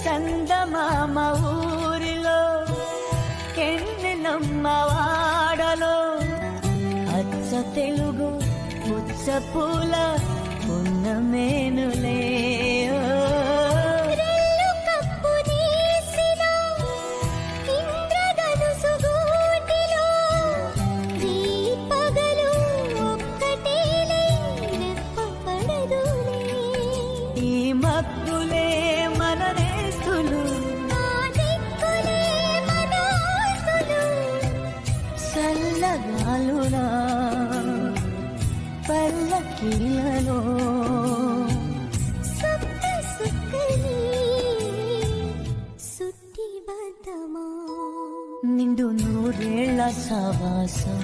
చందమామ ఊరిలో కెన్నెలమ్మ వాడలో అచ్చ తెలుగు ఉచ్చ పూల పున్నమేనులే మబ్బులే మన నేస్తులు చల్లగాలులా పల్లకీలలో నిండు నూరేళ్ల సావాసం